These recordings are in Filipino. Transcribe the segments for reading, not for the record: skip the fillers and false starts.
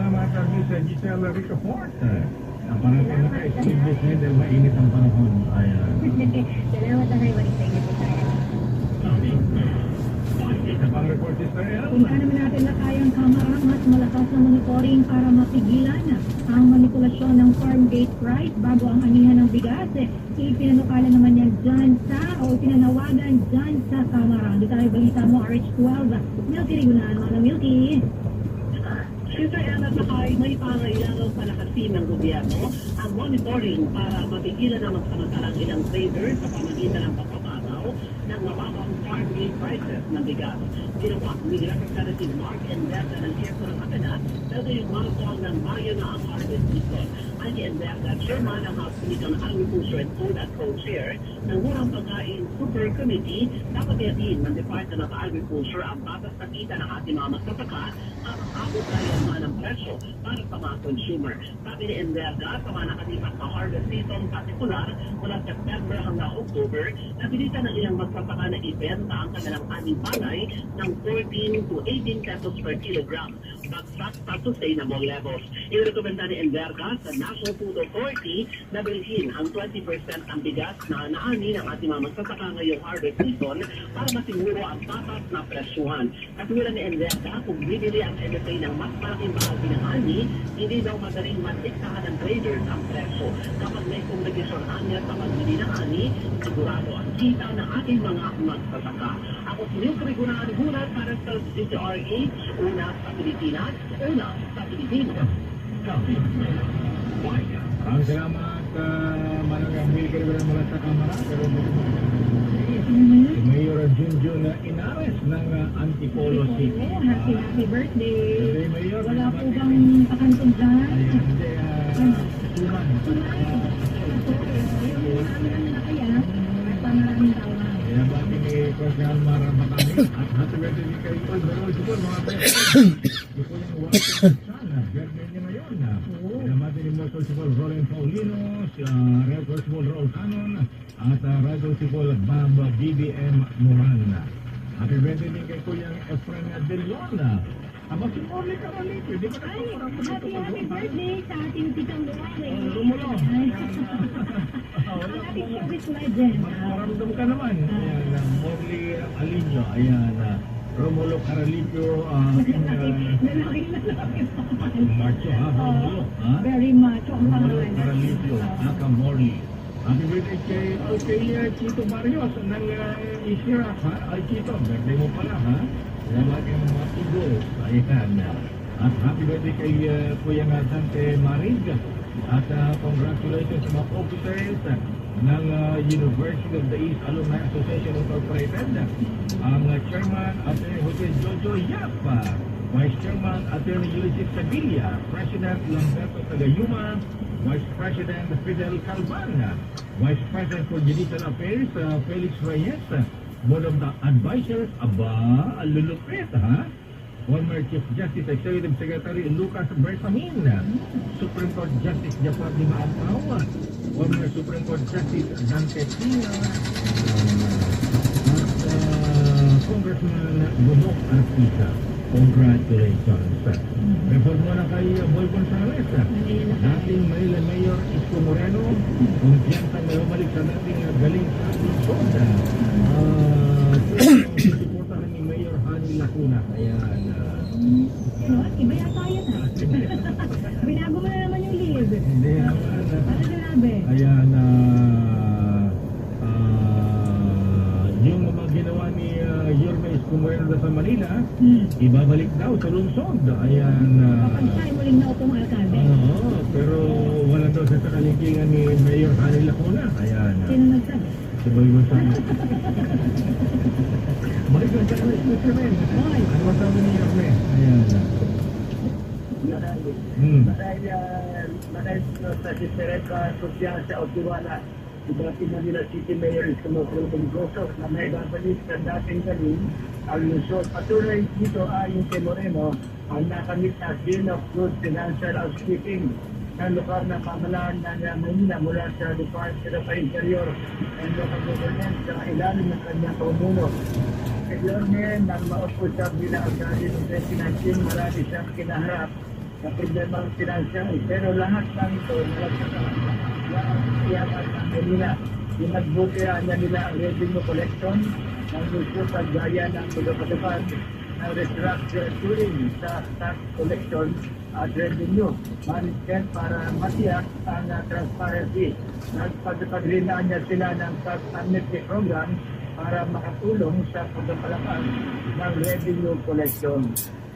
salamat sa Giselle Ricafort. Parating na kayo, speed business dahil mainit ang panahon. Ayan. Salamat na kayo, balik sa inyo po tayo. Isa pang report is tayo. Kung naman natin na kayang kamara, mas malakas na monitoring para mapigilan ang manipulasyon ng farm gate price bago ang anihan ng bigas. Ipinanukala naman yan dyan sa, o pinanawagan dyan sa kamara. Dito tayo balita mo, RH12. Milky Regulaan, mga Milky. Siyempre, anak na kayo, may pangailangang palakasin ng gobyerno ang monitoring para mapigilan ang magsamantalang ilang traders sa pamagitan ng pagpapataw ng mababang farm gate prices ng bigas. Ginawa ni Representative Mark Enverga ng Quezon ng Kapinas dahil yung marasol ng Mayo na ang harvest season. Ay ni Enverga, chairman ng House Committee on Agriculture and Food at co-chair ng Murang Pagkain Super Committee, dapat yatin ng Department of Agriculture ang batas na kita ng ating mga magsasaka at abot tayo ng presyo para sa mga consumer. Sabi ni Enverga, sa mga nakalipas na harvest season partikular mula September hanggang October, napilitan ng ilang magsasaka na ibenta ang kanilang aning palay ng 14 to 18 pesos per kilogram, bagsak sa sustainable levels. Irekomenda ni Enverga sa National Food Authority na bilhin ang 20% ang bigas na naani ng ating mga magsasaka ngayong harvest season para masiguro ang tatas na presyuhan. Katulad ni Enverga, kung bibili ang NFA ng mas malaking bahagi ng ani, hindi daw madaling matiktahan ng traders ang presyo. Kapag may kompetisyon anya sa pagbili ng ani, sigurado ang kita ng ating mga magsasaka. Ako si Milky Regulaan Gulat para sa DZRH, una sa Pilipinas, una sa Pilipino. Maraming salamat, Manang Milky Regulaan mula sa kamara. Pero si Mayor Junjun Inares ng Antipolo City. Happy birthday. Hey, Mayor. Wala po bang pakantong dyan? Ayan, hindi, suman. Kaya ba ni Cordial Marabakami at happy birthday ni kay Paul Barol Sipol, mga pres. Ito yung water sana, birthday niya ngayon. Kaya mati ni Mortal Sipol, Roland Paulino, Real Sipol, Raul Canon, at Radio Sipol, Baba BBM Morana. Happy birthday din kay Kuyang Efren De Leon. Aba si Orly Carolito, di ba Happy birthday sa ating titang Luwari. Rumulo. Ang ating service legend. Maramdam ka naman. Ayan, Morly Alino, ayan, Romulo Carolito, Marcho, ha? Romulo, ha? Very much. Ang Romulo pangalan. Carolito, Aka Morly. Happy birthday kay Chito Barrios ng Isirap, ha? Ay, Chito, birthday mo pala, ha? Salamat yung mga tigo. Ayan. At happy birthday kay Kuya Dante Marig. At congratulations sa mga officers ng University of the East Alumni Association Incorporated. Ang Chairman Atty. Jose Jojo Yap, Vice Chairman Atty. Ulysses Sevilla, President Lamberto Tagayuma, Vice President Fidel Calvan, Vice President for Judicial Affairs Felix Reyes, Board of the Advisors, lulupit, ha? Former Chief Justice Executive Secretary Lucas Bersamin, Supreme Court Justice Japar Di Maampaw, former Supreme Court Justice Dante Pina, at Congressman Bumok Artisa. Congratulations. Report mo na kay Boy Gonzales, dating Manila Mayor Isko Moreno, kung siyang bumalik sa dating galing sa Luzon. Suportahan ni Mayor Hani Lacuna. Ayan. Iba yata yan, ha? Binago mo na naman yung lead. Hindi, Ano sinabi? ayan, yung mga ginawa ni Yorme Isko Moreno sa Manila, ibabalik daw sa lungsod. Ayan. Kapag siya muling naupong alkalde. Oo, pero wala daw sa kalingkingan ni Mayor Hani Lacuna. Ayan. Sino nagsabi? Si Boy Gonzales. Boy Gonzales, Mr. Ben. Boy. Ano masabi ni Yorme? Ayan. Dahil sa Sistereka Social sa Otiwala, si Manila City Mayor is Kumukul Bunggoso na may babalik sa dating galing ang Luzon. Patuloy dito ayon kay Moreno ang nakamit na Bill of Good Financial Housekeeping ng lokal na pamahalaan ng Manila mula sa Department of Interior and Local Government sa ilalim ng kanyang pamumuno. Kaya nang maupo siya bilang alkalde ng 2019, marami siyang kinaharap na problema ng financial. Pero lahat ng ito, iyakan ng kanila. Pinagbukihan na nila ang revenue collection ng lusot at gaya ng pagkakatapan ng restructuring sa tax collection at revenue management para matiyak ang transparency. Nagpagrinaan niya sila ng tax amnesty program para makatulong sa pagpapalakas ng revenue collection.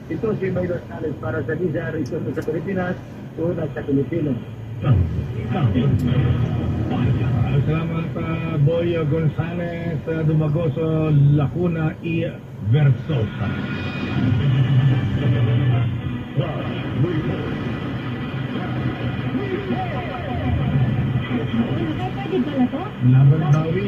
Ito si Mayor Sales para sa Visa Region sa Pilipinas, una sa Pilipino. Salamat Boy Gonzales Dumagoso, Lacuna y Versosa. Nakapagid pala to? Laban bawi.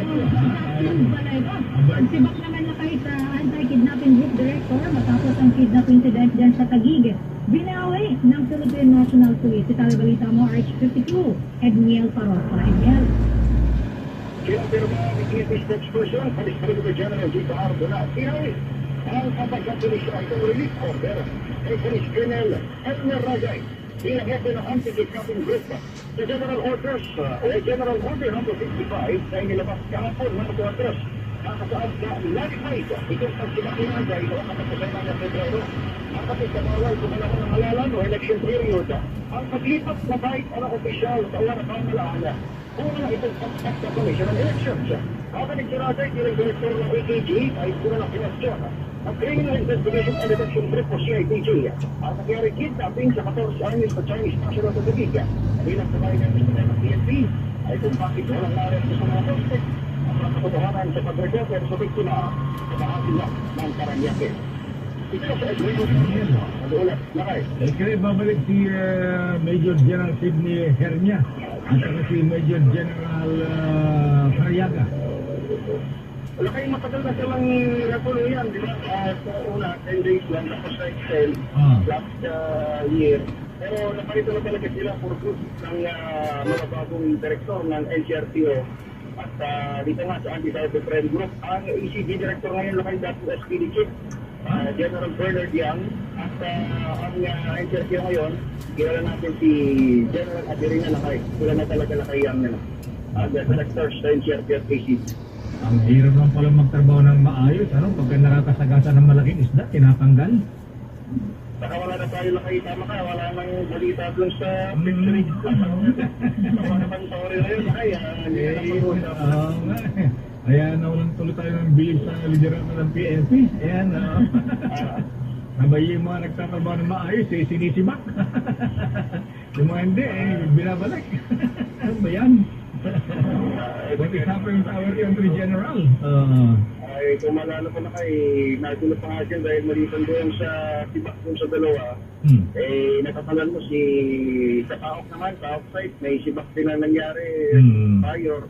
Ang sibak naman na kahit anti-kidnapping group director matapos ang kidnap incident dyan sa Taguig. Binawi ng Philippine National Police. Ito ang balita mo, RH52, Edniel Parosa. Edniel. Kinapirma ni PNP spokesperson, Police Director General G. Ardola. Pinawi ang kapag-pulisya itong relief order kay Police Colonel Edner Ragay. Pinag-hepe ng anti-kidnapping group sa General Orders o General Order No. 55 na inilabas kahapon ng Orders. Nakasaad sa Lanified itong pagsimakinan dahil o katapusan ng Pebrero. Ang kapit sa bawal kumalakon ng halalan o election period. Ang paglipat na kahit ang opisyal sa uwan ng pamalaan. Una itong pagsak sa Commission on Elections. Habang nagsiratay, bilang direktor ng AKG ay pura ng pinasyon. Ang Criminal Investigation and Detection Group o CIDG ang nangyari kidnapping sa 14 anos sa Chinese National Republic. Bilang sabay ng Ministry ng PNP ay kung bakit walang naresto sa mga suspect ang mga katotohanan sa pag-recover sa biktima sa bahagi ng Paranaque. Ito sa Edwin Adulat, Lakay. Kaya babalik si Major General Sidney Hernia at saka si Major General Cariaga. Wala kayong matagal na silang regulo yan, di ba? Sa una, 10 days lang, tapos sa extend last year. Pero naparito na talaga sila for good ng mga bagong direktor ng NCRPO. At dito nga sa Anti-Cybercrime Group, ang ECG director ngayon lakay dati SPD Chief, General Bernard Yang. At ang NCRPO ngayon, kilala natin si General Adiringa Lakay. Sila na talaga lakay yang directors sa NCRPO at ACG. Ang hirap lang pala magtrabaho ng maayos. Ano? Pagka nakakasagasa ng malaking isda, tinatanggal. Saka wala na tayo lakay, tama ka, wala nang balita dun sa picture. Saka naman sa ori na yun, kaya hindi na pag-usap. Ayan, naulang tuloy tayo ng bilis sa lideran ng PNP. Ayan, sabay yung mga nagtatrabaho ng maayos, sinisibak. Yung mga hindi, binabalik. Ano ba yan? What is happening to our country general? Ay, kung malala ko na kay, nagulat pa nga dyan dahil malitan doon sa tibak doon sa dalawa. Nakapalan mo si sa Taok naman, Taok site, may sibak din na nangyari, fire.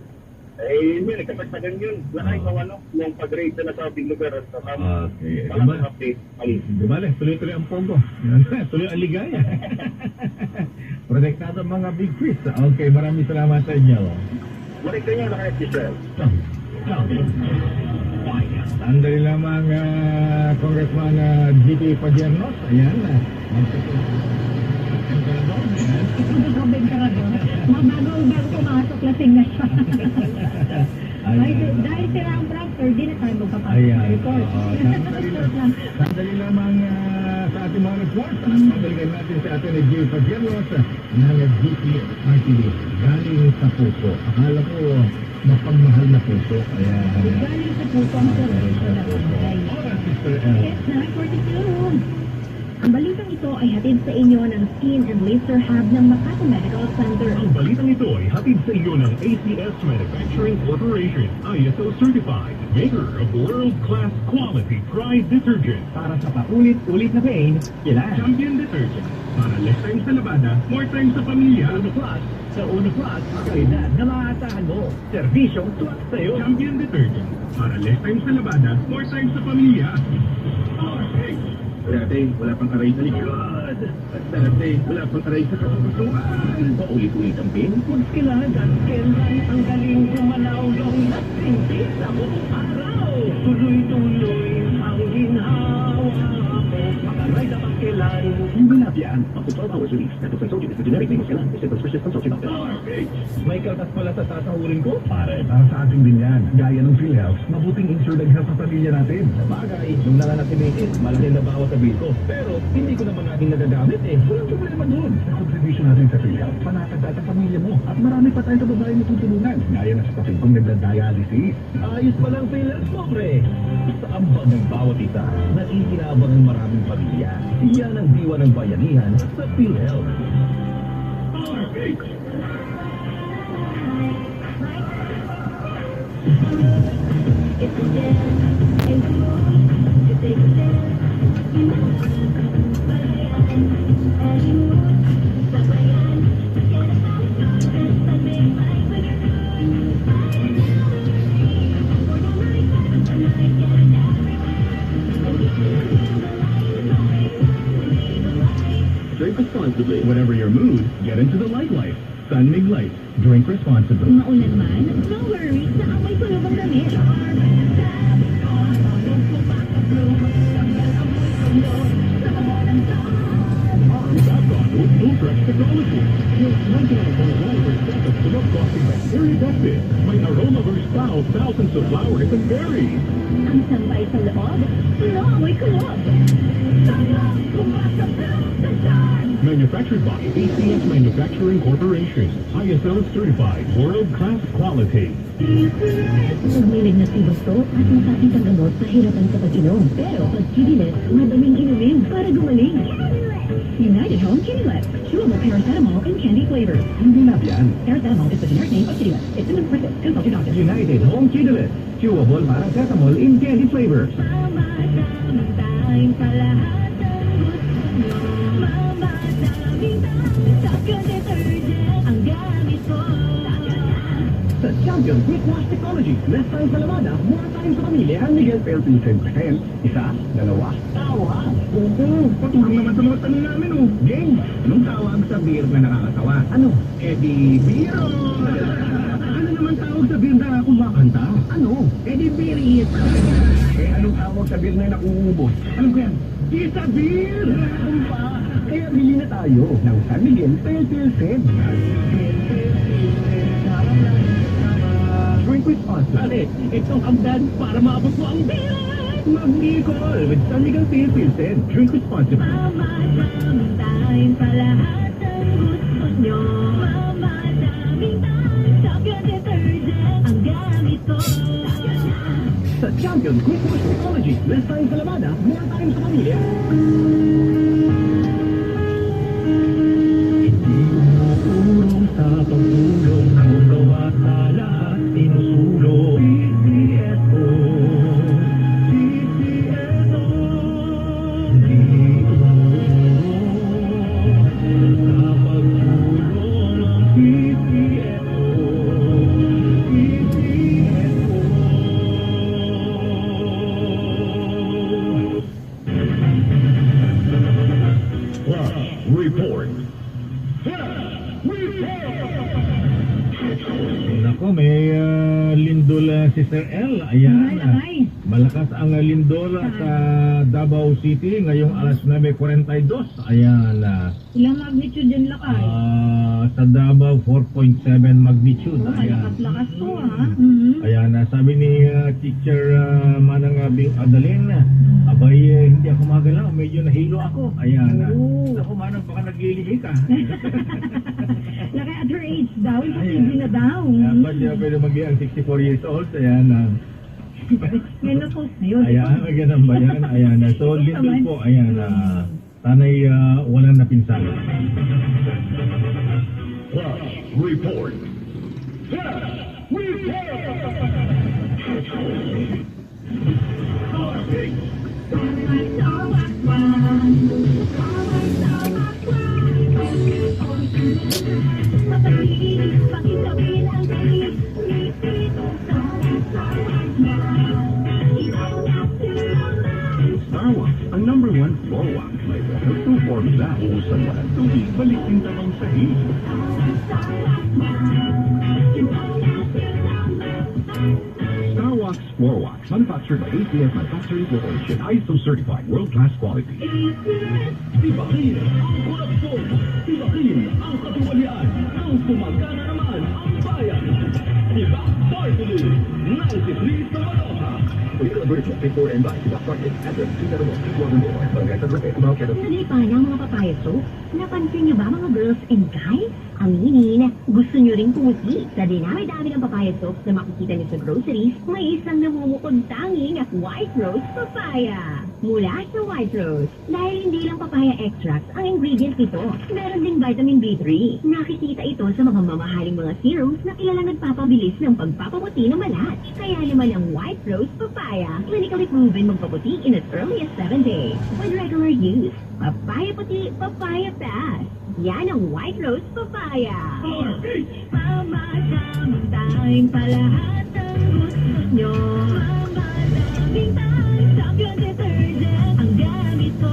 Hindi, nagkatagtagan yun. Lakay kung ano, nung pag-rate na sa big lugar at sa Okay. walang update. Diba, tuloy-tuloy ang pogo. Tuloy ang ligaya. Protektado ang mga big quiz. Okay, maraming salamat sa inyo. Balik kayo na kaya Giselle. Sandali lamang Congressman GP Padiernos. Ayan. Ikaw ka na doon. Bago pumasok, lasing na siya. Dahil sila ang prompter, di na tayo magpapapag-report. Sandali lamang sa ating mga report. Pabalikan natin sa atin ni GP Padiernos ng GP RTV. Galing sa puso. Akala ko mapagmahal na puso. Galing sa puso ang service na nagbigay. Sister L. Yes, 9:42. Ang balitang ito ay hatid sa inyo ng Skin and Laser Hub ng Makati Medical Center. Ang balitang ito ay hatid sa iyo ng ACS Manufacturing Corporation, ISO certified, maker of world-class quality Pride detergent. Para sa paulit-ulit na pain, kailangan Champion detergent. Para less time sa labada, more time sa pamilya. Uno Plus. Sa Uno Plus, kalidad na maaasahan mo. Serbisyong tuwak sa'yo. Champion detergent. Para less time sa labada, more time sa pamilya. Okay. Dati, wala pang aray sa likod. At dati, wala pang aray sa kasukusuan. Paulit-ulit ang pain, huwag kailangan. Kailan ang galing kumalaw long lasting sa buong araw. Tuloy-tuloy ang ginhawa ko. Pag-aray na Eskelan. Hindi na yan. Up to 12 hours release. Metocin sodium is the generic name of Eskelan. This is prescription consult your doctor. May kaltas pala sa sasahurin ko. Pare, para sa ating din yan. Gaya ng PhilHealth, mabuting insured ang health sa pamilya natin. Bagay, nung nananatimitin, malaki na bawas sa bill ko. Pero, hindi ko naman natin nagagamit eh. Walang problema doon. Sa contribution natin sa PhilHealth, panatagda sa pamilya mo. At marami pa tayo sa babae na tutulungan. Gaya na sa kapatid kong nagda-dialysis. Ayos pa lang PhilHealth mo, pre. Sa ambag ng bawat isa, nakikinabang ang maraming pamilya. Yan ang diwa ng bayanihan sa PhilHealth. Perfect! Drink responsibly. Whatever your mood, get into the Light Life. Sun Mig Light. Drink responsibly. Maulan man, no worries, sa amoy kulog ang damit. With Ultrax technology. Yung 99.9% of sunog-causing bacteria dusted. May aroma versatile thousands of flowers and berries. Ang sambay sa loob, no amoy kulog. Manufactured by ACS Manufacturing Corporation. ISO certified world-class quality. Pagmilig na si gusto at masakit ang gamot sa hirapan sa pag-inom. Pero pag Kinilet, madaling inumin para gumaling. United Home Kinilet. Chewable paracetamol and candy flavors. Hindi na yan. Paracetamol is the generic name of Kinilet. It's an impressive. Consult your doctor. United Home Kidlet. Chewable paracetamol in candy flavors. Mama, time sa lahat ng gusto nyo. Mama, Champion detergent ang gamit ko. Sa Champion Quick Wash Technology, less time sa lamada, more time sa pamilya. Ang Miguel Fairfield 10%. Isa, dalawa, tawa. Oo, patulong naman sa mga tanong namin, oh. Game, anong tawag sa beer na nakakatawa? Ano? Di Beer. Ano naman tawag sa beer na kumakanta? Ano? Di Beer it. Anong tawag sa beer na nakuubos? Ano ko yan? Isa Beer! Ano pa? Kaya bili na tayo ng San Miguel Fairfield 10. Drink with us. Pare, itong hagdan para maabot mo ang beer! Mag-Nicol with San Miguel Fairfield 10. Drink responsibly. Mama, time sa lahat ng gusto nyo. Mama, Champion detergent ang gamit ko. Sa Champion Quick Wash Technology, less time sa lamada, more time sa pamilya. Tinutulong sa pagtulong ang gawa sa lahat, tinusulong. PCSO, PCSO, di tumulong sa pagtulong ang PCSO, Report. Nako, may lindol si Sir L. Ayan. Malakay. Malakas ang lindol sa Davao City ngayong alas 9:42. Ayan. Ilang magnitude yan lakay? Sa Davao, 4.7 magnitude. Oh, Ayan. malakas-lakas to ha. Mhm. Ayan, sabi ni Teacher Manang Bing Adalin, abay, hindi ako magalaw, medyo nahilo ako. Ayan. Oh. Ako, Manang, baka naglilihi ka. Lakay at her age daw, hindi na daw. Ba't siya pwede mag-iang 64 years old? Ayan. Menopause na yun. Ayan, ganun ba yan? Ayan. So, lindol po, ayan. Sana'y walang napinsala. Report. Starwax, ang number 1 floor wax. May water to formula. Usan mo ng tubig, balik yung tanong sa hig. Starwax Floor Wax, manufactured by ACS Manufacturing Corporation, ISO certified, world-class quality. Tibakin ang korupsyon, tibakin ang katiwalian, ang gumagana naman ang bayan. Iba Party 93 sa Maloha. Political advertisement before and by Tiba Party, address 271 More, Barangay San Jose, Cubao, Quezon. Nalipa ng mga papaya soap? Napansin niyo ba mga girls and guys? Aminin, gusto niyo ring pumuti. Sa dinami-dami ng papaya soaps na makikita niyo sa groceries, may isang namumukod tanging White Rose Papaya. Mula sa White Rose, dahil hindi lang papaya extract ang ingredients nito, meron ding vitamin B3. Nakikita ito sa mga mamahaling mga serums na kilalang nagpapabilis ng pagpapaputi ng balat. Kaya naman ang White Rose Papaya, clinically proven magpaputi in as early as 7 days. With regular use, papaya puti, papaya fast. Yan ang White Rose Papaya. Mama, tamang time pa lahat ng gusto nyo. Mama, daming time, champion detergent ang gamit ko.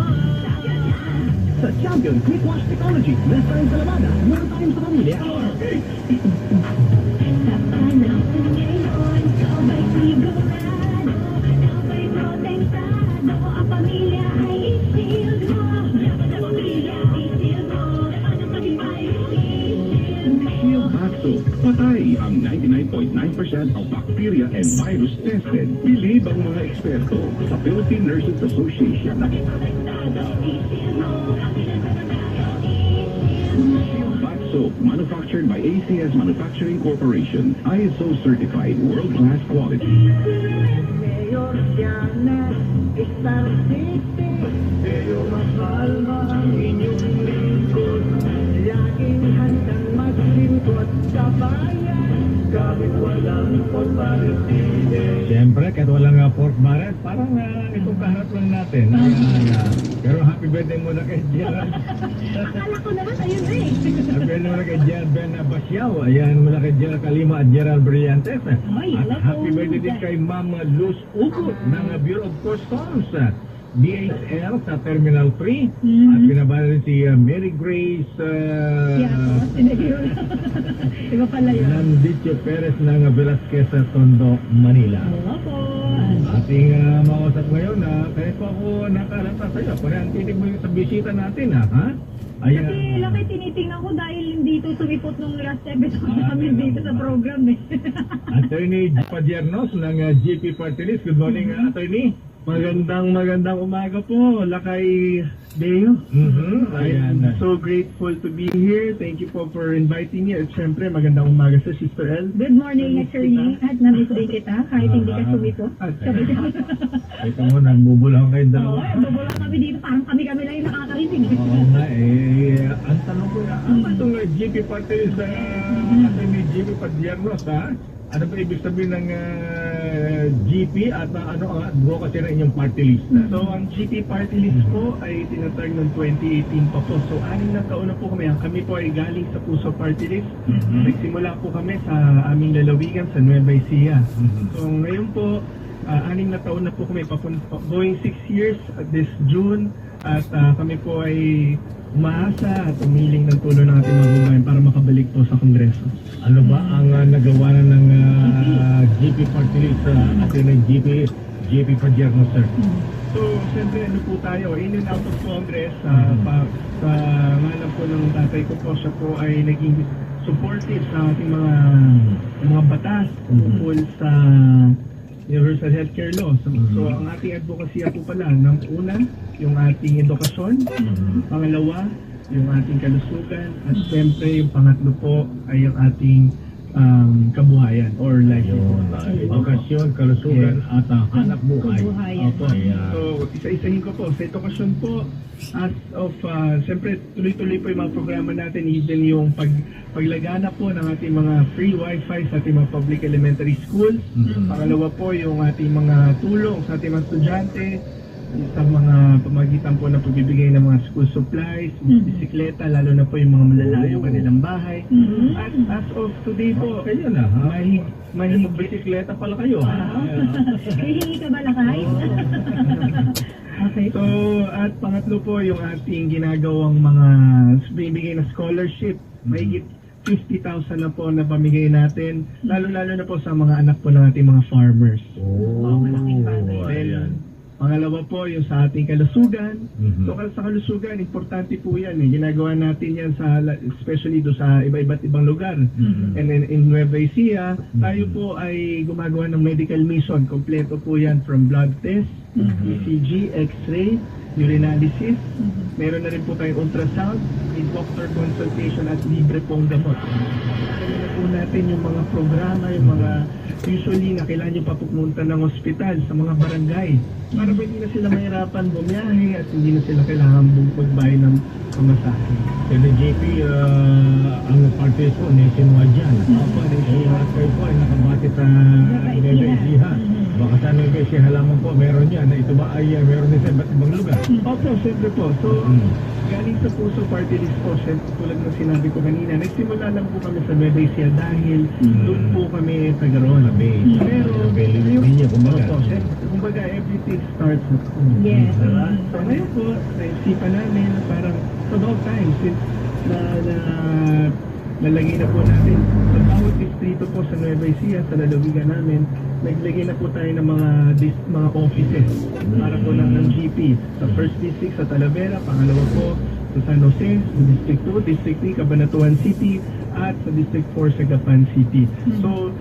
Sa Champion Quick Wash Technology, less time sa labada, more time sa pamilya. Tapan ako ngayon, sabay sigurado, sabay protektado, ang pamilya ay i-shield mo. Dapat ang pamilya i-shield mo, ano pa rin ba i-shield mo? Shield Bath Soap. Patay ang 99.9% of bacteria and virus tested. Believe ang mga eksperto sa Philippine Nurses Association. Shield Bath Soap, manufactured by ACS Manufacturing Corporation, ISO certified, world-class quality. Mayor Janet, Star City, Mayo Masalma ang inyong lingkod. Laging handang maglingkod sa bayan, kahit walang formality. Siyempre, kahit walang pork barrel, parang itong kaharap lang natin. Pero happy birthday muna kay Gerald. Akala ko naman ayun eh. Happy birthday muna kay Gerald Ben Basiao. Ayan muna kay Gerald Kalima at Gerald Brillantes. Ay, At hello happy po. birthday din kay Mama Luz Ugot ng Bureau of Customs. DHL sa Terminal 3. At binabala rin si Mary Grace Yeah, sinagyo. Iba pala yun. Nandicho Perez ng Velasquez sa Tondo, Manila. Oo po. Ating makausap ngayon na kaya po ako nakalata sa iyo. Kaya ang titig mo sa bisita natin ha? Ayan. Kasi laki tinitingnan ko dahil hindi ito sumipot nung last episode namin dito sa program eh. Attorney Padiernos ng GP Party List. Good morning, Attorney. Magandang umaga po, Lakay Deo. Ayan. I'm so grateful to be here. Thank you po for inviting me. At syempre, magandang umaga sa Sister El. Good morning, attorney. At namiss din kita kahit hindi ka sumipot. Ito mo, nagbubulang kayo Oo, dalawa. bubulang kami dito. Parang kami lang yung nakakarinig. Oo nga ang tanong ko na, ano itong GP Party List sa Attorney GP Padiernos ha? Ano ba ibig sabihin ng GP at ano ang advocacy ng inyong party list? So, ang GP Party List po ay tinatag noong 2018 pa po. So, 6 na taon na po kami. Kami po ay galing sa Puso Party List. Nagsimula po kami sa aming lalawigan sa Nueva Ecija. So, ngayon po, 6 na taon na po kami going 6 years this June. At kami po ay umaasa at umiling ng tulong ng ating mga kababayan para makabalik po sa Kongreso. Ano ba ang nagawa na ng GP Party List sa ating GP Padiernos, sir? So, siyempre, ano po tayo, in and out of Congress, sa ngalan po ng tatay ko po, siya po ay naging supportive sa ating mga batas tungkol sa Universal Healthcare Law. So, ang ating advocacy po pala, ng una, yung ating edukasyon, pangalawa, yung ating kalusugan, at siyempre, yung pangatlo po ay yung ating kabuhayan or livelihood. Edukasyon, kalusugan at hanap buhay. Kabuhayan. Opo. So, isa-isahin ko po. Sa edukasyon po, as of, siyempre, tuloy-tuloy po yung mga programa natin, even yung paglagana po ng ating mga free wifi sa ating mga public elementary schools. Pangalawa po, yung ating mga tulong sa ating mga estudyante, sa mga pamagitan po na pagbibigay ng mga school supplies, bisikleta, lalo na po yung mga malalayo kanilang bahay. At as of today po, Kayo na, ha? may bisikleta pala kayo. Hihingi ka ba lakay? Okay. So, at pangatlo po yung ating ginagawang mga bibigay na scholarship. Mahigit 50,000 na po na pamigay natin, lalo-lalo na po sa mga anak po ng ating mga farmers. malaking bagay. Then, pangalawa po, yung sa ating kalusugan. Mhm. So, sa kalusugan, importante po yan. Ginagawa natin yan especially do sa iba't ibang lugar. And then in Nueva Ecija, tayo po ay gumagawa ng medical mission. Kompleto po yan from blood test, ECG, X-ray, urinalysis. Meron na rin po tayong ultrasound, may doctor consultation at libre pong gamot. Kaya na po natin yung mga programa, yung mga usually na kailangan nyo pa pumunta ng ospital sa mga barangay para ba hindi na sila mahirapan bumiyahe at hindi na sila kailangan magbayad ng pamasahe. Kasi JP, ang party ko, nationwide yan. Opo, nationwide. Kayo po ay nakabati sa Nueva Ecija. Baka sa Nueva Ecija, halaman po, meron yan. Ito ba ay meron din sa iba't ibang lugar? Opo, siyempre po. So, galing sa Puso Party List po, siyempre tulad ng sinabi ko kanina, nagsimula lang po kami sa Nueva Ecija dahil doon po kami taga-roon. Pero, Linya, kumbaga. opo, siyempre, kumbaga, everything starts at home. Yes. Diba? So, ngayon po, naisipan namin na parang it's about time since nalagay na po natin sa bawat distrito po sa Nueva Ecija, sa lalawigan namin, naglagay na po tayo ng mga offices para po ng GP. Sa first district sa Talavera, pangalawa po sa San Jose, sa District 2, District 3, Cabanatuan City, at sa District 4 sa Gapan City. So,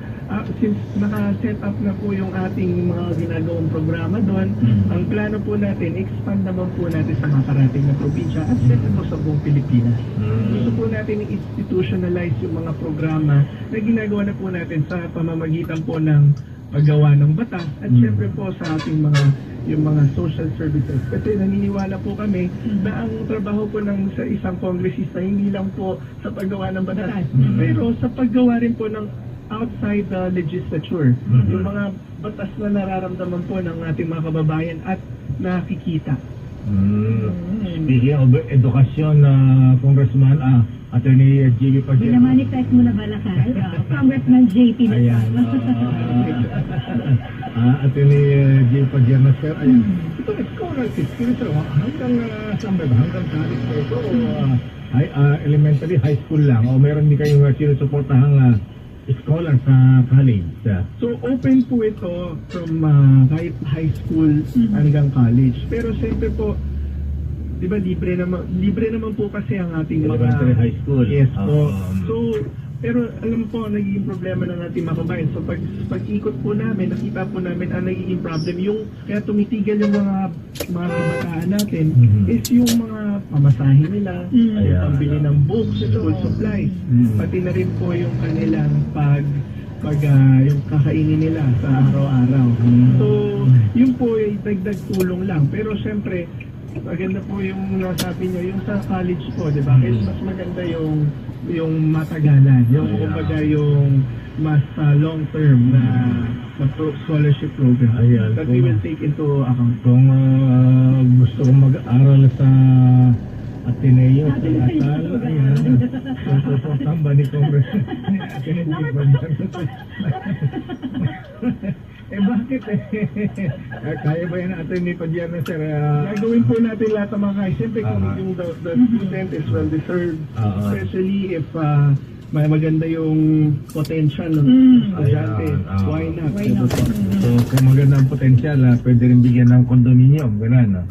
since naka-set up na po yung ating mga ginagawang programa doon, ang plano po natin, expand naman po natin sa mga karating na probinsya at siyempre po sa buong Pilipinas. Gusto po natin i-institutionalize yung mga programa na ginagawa na po natin sa pamamagitan po ng paggawa ng batas at siyempre po sa ating yung mga social services. Kasi naniniwala po kami na ang trabaho po sa isang kongresista hindi lang po sa paggawa ng batas, pero sa paggawa rin po ng outside the legislature. Yung mga batas na nararamdaman po ng ating mga kababayan at nakikita. Speaking of edukasyon, Congressman, Attorney JB Padilla. Minamanifest mo na ba lakay? Congressman JP na Ayan. Attorney JB Padilla, sir. Ayan. Ito, scholarship. Hanggang saan ba? Hanggang college ba ito? Elementary, high school lang? O meron din kayong sinusuportahang scholar sa college? So, open po ito from kahit high school hanggang college. Pero siyempre po, di ba libre naman po kasi ang ating Elementary, high school. Yes po. So, pero alam po, nagiging problema ng ating mga kabayan. So, pag-ikot po namin, nakita po namin ang nagiging problem. Yung, kaya tumitigal yung mga kabataan natin is yung mga pamasahe nila, yung pambili ng books, school supplies, pati na rin po yung kanilang yung kakainin nila sa araw-araw. So, yun po ay dagdag tulong lang. Pero siyempre, maganda po yung nasabi nyo, yung sa college po, di ba? Kasi mas maganda yung matagalan, yung kumbaga yung mas long-term na scholarship program that we will take into account. Kung gusto kong mag-aaral sa Ateneo, sa Asal, ayan, susuportahan ba ni Congress? Bakit kaya ba yan natin ni Padilla, sir? Gagawin po natin lahat ng mga kaya. Siyempre kung yung the student is well deserved, especially if may maganda yung potential ng estudyante, why not? So kung maganda ang potential, pwede rin bigyan ng condominium, gano'n.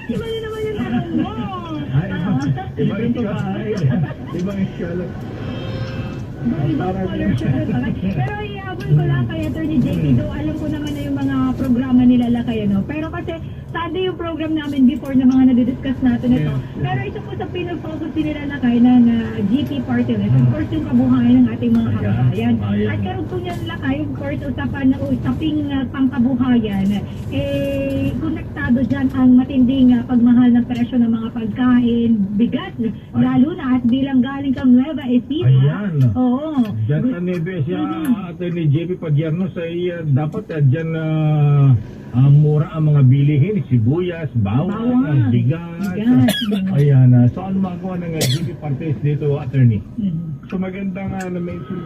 Iba na naman yung tanong mo. Iba rin ito ba? Ibang eskwela. Pero iabol ko lang kay Attorney JP, though alam ko naman na yung mga programa nila lakay, no? Pero kasi Sunday yung program namin before na mga nadidiscuss natin ito. Pero ito po sa pinag-focus din nila lakay ng GP Party List. Of course, yung kabuhayan ng ating mga kababayan. At karugtong yan lakay, of course, usaping pangkabuhayan, konektado dyan ang matinding pagmahal ng presyo ng mga pagkain, bigas, lalo na at bilang galing kang Nueva Ecija. Ayan. Oo. Diyan sa Nevesia, Attorney JP Padilla, dapat dyan mura ang mga bilihin, sibuyas, bawang, bigas. Ayan. So ano magawa ng GP Parties dito, Attorney? So maganda nga na mention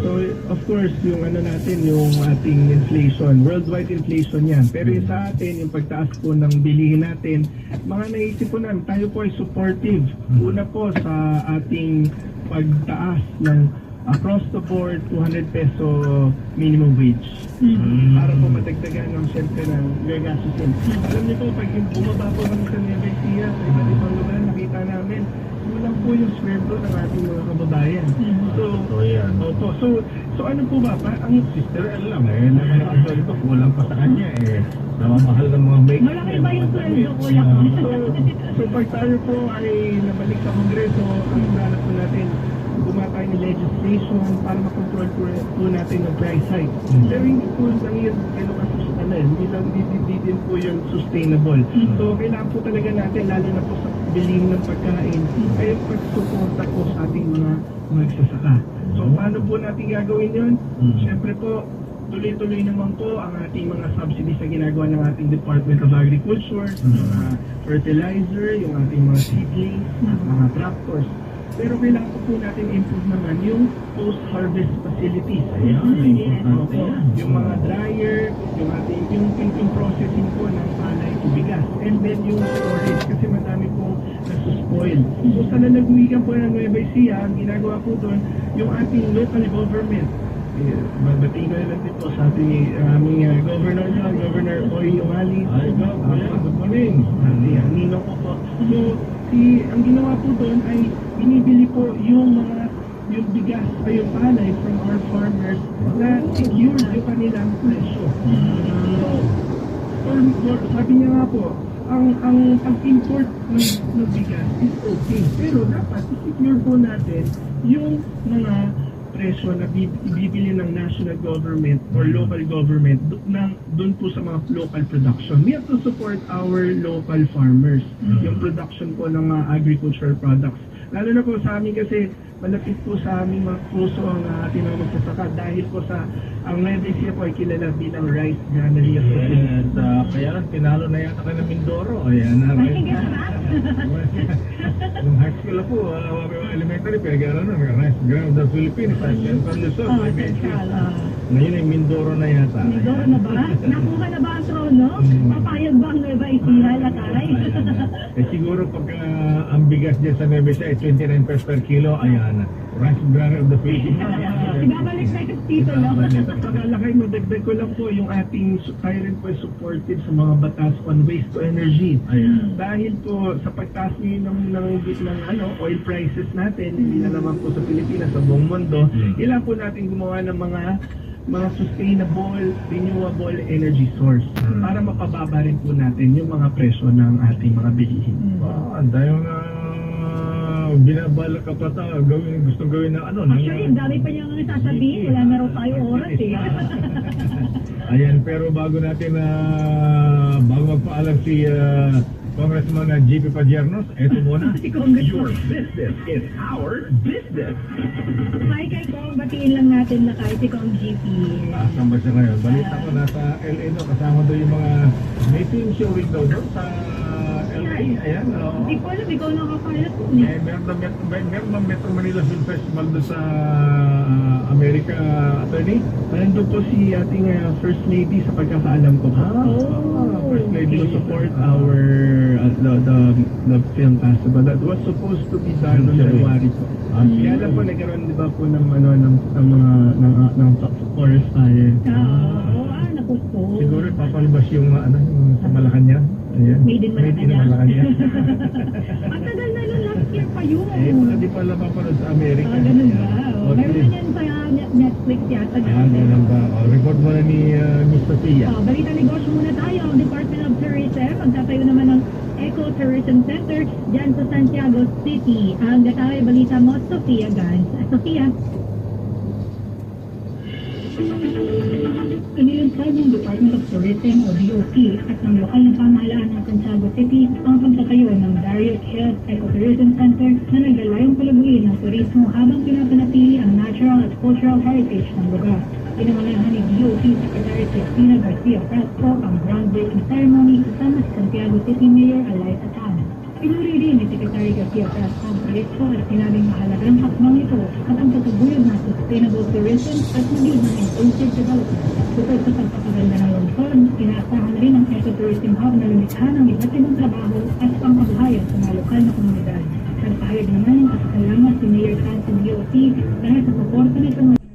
So, of course, yung ano natin, yung ating inflation, worldwide inflation yan. Pero yung sa atin, yung pagtaas po ng bilihin natin, mga naisipunan, tayo po ay supportive. Una po sa ating pagtaas ng across the board 200 peso minimum wage. Para po madagdagan ng siyempre ng gagastusin. Alam niyo po, pag bumaba po kami sa Nueva Ecija, sa iba't ibang lugar, nakita namin, kulang po yung sweldo ng ating mga kababayan. So, opo. So ano po ba? Ang Sister, alam naman actually ko, kulang pa sa kanya namamahal ng mga make. Malaki ba yung sweldo ko lang? so pag tayo po ay nabalik sa Kongreso, ang hinanap po natin, gumawa tayo ng legislation para makontrol po natin yung price hike. Pero hindi po lang yun, hindi lang din po yung sustainable. So kailangan po talaga natin, lalo na po sa bilhin ng pagkain, ay pagsuporta po sa ating mga magsasaka. So paano po natin gagawin yun? Siyempre po, tuloy-tuloy naman po ang ating mga subsidies na ginagawa ng ating Department of Agriculture, mga fertilizer, yung ating mga seedlings, mga tractors. Pero kailangan po natin improve naman yung post-harvest facilities. Yung mga dryer, yung processing po ng palay to bigas. And then yung storage kasi madami pong nasuspoil. So sa lalaguigan po ng Nueva Ecija, ang ginagawa po doon, yung ating local government. Babatiin ko lang din po sa ating aming governor dyan, Governor Oy Umali. Good morning. Nino ko po. So, ang ginawa po doon ay binibili po yung bigas ay yung palay from our farmers na secure yung kanilang presyo. So, sabi niya nga po, ang pag-import ng bigas is okay. Pero dapat i-secure po natin yung mga presyo na ibibili ng national government or local government doon po sa mga local production. We have to support our local farmers, yung production po ng mga agricultural products. Lalo na po sa amin kasi malapit po sa aming mga puso ang ating mga magsasaka dahil po sa ang Nueva Ecija po ay kilala bilang rice granary of the Philippines. Kaya lang, tinalo na yata ka ng Mindoro. Ayan na. Nung high school ako, elementary, pinag-aaral na, rice granary of the Philippines. Central Luzon. Ngayon ay Mindoro na yata. Mindoro na ba? Nakuha na ba ang trono? Papayag ba ang Nueva Ecija, Lakay? Siguro pag ang bigas dyan sa Nueva Ecija ay 29 pesos per kilo, ayan, rice granary of the Philippines. Ibabalik na yung tito lang. Pagkalakay mo, dagdag ko lang po yung ating tayo rin po supported sa mga batas on waste to energy. Dahil po sa pagtaas ng oil prices natin, hindi na naman po sa Pilipinas, sa buong mundo, kailangan po natin gumawa ng mga sustainable, renewable energy source para mapababa rin po natin yung mga presyo ng ating mga bilihin. Ang dahil binabala ka pa gusto gawin na ano. Actually, ang dami pa niyang sasabihin. Wala na raw tayo oras Ayan, pero bago natin bago magpaalam si Congressman GP Padiernos, eto muna. Si Congressman. Your business is our business. Hi kay Kong, batiin lang natin na kahit si Kong GP. Saan ba siya ngayon? Balita ko nasa LA no, kasama doon yung mga may team showing daw doon sa LA. Ayan. Hindi ko alam, ikaw nakakalat po. Meron ng Metro Manila Film Festival doon sa America, attorney? Nandun po si ating First Lady sa pagkakaalam ko po. First Lady to support our the film festival that was supposed to be done on January po. Kaya lang po nagkaroon di ba po ng forest fire. Naku po. Siguro papalabas yung yung sa Malacanang. Ayan. Made in Malacanang. Ang tagal na nun, last year pa yun. Baka di pala papanood sa Amerika. Ganun ba? Meron na yan sa Netflix yata. Ganun ba? Report mo na ni Miss Sofia. Balita negosyo muna tayo. Ang Department of Tourism, magtatayo naman ng Eco Tourism Center dyan sa Santiago City. Ang gataway balita mo, Sofia Gans. Sofia. Inilunsad ng Department of Tourism o DOT at ng lokal na pamahalaan ng Santiago City ang pagtatayo ng Darius Hills Ecotourism Center na naglalayong palaguin ng turismo habang pinapanatili ang natural at cultural heritage ng lugar. Pinamalahan ni DOT Secretary Cristina Garcia Fresco ang groundbreaking ceremony kasama si Santiago City Mayor Eliza Tan. Pinuri rin ni Secretary Garcia ang proyekto at sinabing mahalagang hakbang ito at ang pagkabuyod ng sustainable tourism at maging ng inclusive development. Bukod sa pagpapaganda ng lungsod, inaasahan rin ang ecotourism hub na lumikha ng iba't ibang trabaho at pangkabuhayan sa mga lokal na komunidad. Nagpahayag naman ng kasalamat si Mayor Francis DOT dahil sa suporta nito